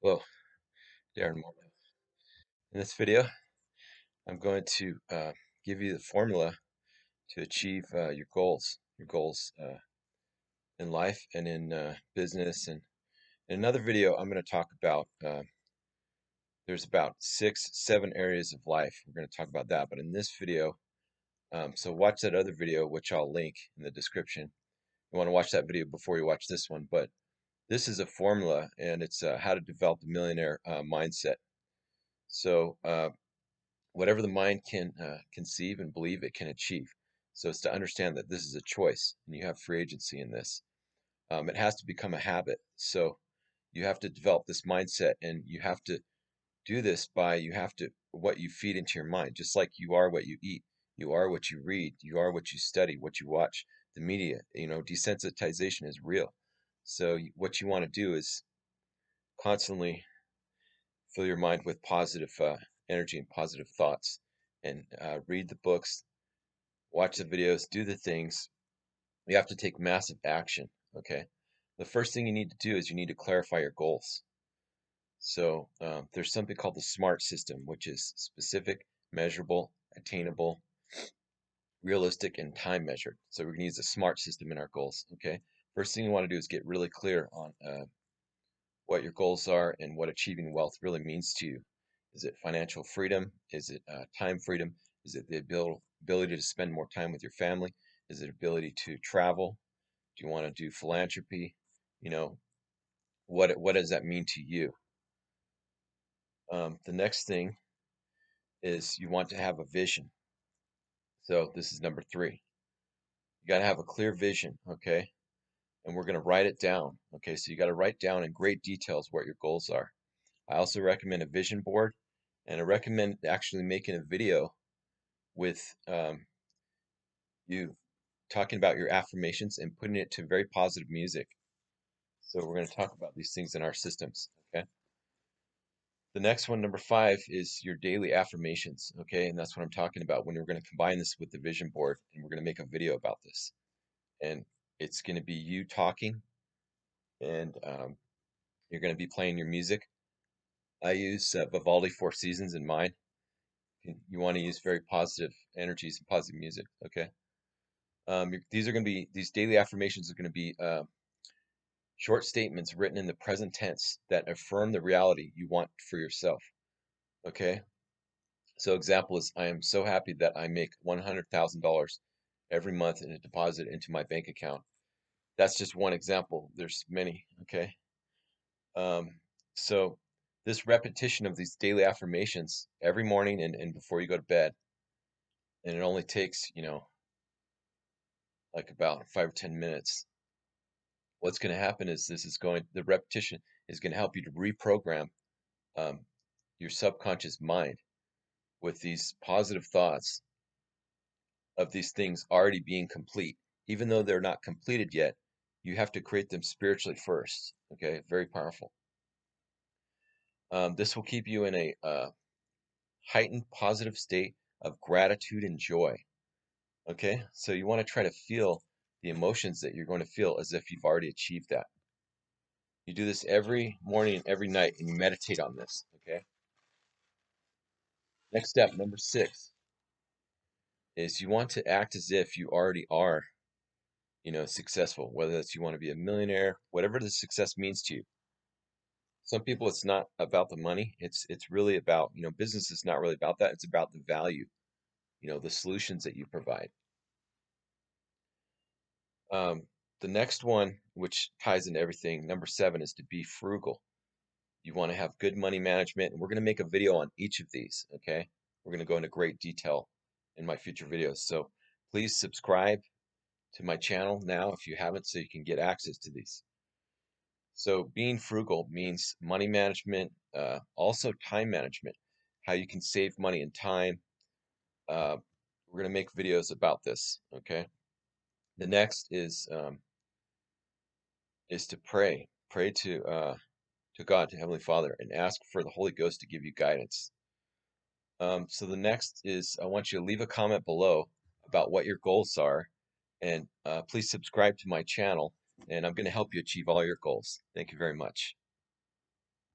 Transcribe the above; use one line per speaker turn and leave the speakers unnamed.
Well, Darin, in this video, I'm going to give you the formula to achieve your goals in life and in business. And in another video, I'm going to talk about there's about 6, 7 areas of life. We're going to talk about that. But in this video, so watch that other video, which I'll link in the description. You want to watch that video before you watch this one. But this is a formula, and it's how to develop a millionaire mindset. So whatever the mind can conceive and believe, it can achieve. So it's to understand that this is a choice and you have free agency in this. It has to become a habit. So you have to develop this mindset, and you have to do this by what you feed into your mind, just like you are what you eat, you are what you read, you are what you study, what you watch, the media. Desensitization is real. So what you want to do is constantly fill your mind with positive energy and positive thoughts, and read the books, watch the videos, do the things. You have to take massive action. Okay. The first thing you need to do is you need to clarify your goals. So there's something called the SMART system, which is specific, measurable, attainable, realistic, and time measured. So we're going to use the SMART system in our goals. Okay. First thing you want to do is get really clear on what your goals are and what achieving wealth really means to you. Is it financial freedom? Is it time freedom? Is it the ability to spend more time with your family? Is it ability to travel? Do you want to do philanthropy? You know, what does that mean to you? The next thing is you want to have a vision. So this is number 3. You got to have a clear vision, okay? And we're going to write it down, okay? So you got to write down in great details what your goals are. I also recommend a vision board, and I recommend actually making a video with you talking about your affirmations and putting it to very positive music. So we're going to talk about these things in our systems, okay? The next one, number 5, is your daily affirmations, okay? And that's what I'm talking about when we're going to combine this with the vision board, and we're going to make a video about this. And it's going to be you talking, and you're going to be playing your music. I use Vivaldi Four Seasons in mine. You want to use very positive energies and positive music, okay? These daily affirmations are going to be short statements written in the present tense that affirm the reality you want for yourself, okay? So example is, I am so happy that I make $100,000 every month in a deposit into my bank account. That's just one example. There's many, okay? Um, so this repetition of these daily affirmations every morning and before you go to bed, and it only takes, like about 5 or 10 minutes. What's going to happen is the repetition is going to help you to reprogram um, your subconscious mind with these positive thoughts of these things already being complete. Even though they're not completed yet, you have to create them spiritually first. Okay, very powerful. This will keep you in a heightened positive state of gratitude and joy. Okay, so you want to try to feel the emotions that you're going to feel as if you've already achieved that. You do this every morning and every night, and you meditate on this. Okay. Next step, number 6, is you want to act as if you already are, successful. Whether that's you want to be a millionaire, whatever the success means to you. Some people, it's not about the money. It's really about, business is not really about that. It's about the value, the solutions that you provide. The next one, which ties into everything, number 7, is to be frugal. You want to have good money management, and we're going to make a video on each of these, okay? We're going to go into great detail in my future videos. So please subscribe to my channel now if you haven't, so you can get access to these. So being frugal means money management, also time management, how you can save money and time. We're going to make videos about this, okay? The next is to pray. Pray to God, to Heavenly Father, and ask for the Holy Ghost to give you guidance. So the next is, I want you to leave a comment below about what your goals are, and please subscribe to my channel, and I'm going to help you achieve all your goals. Thank you very much.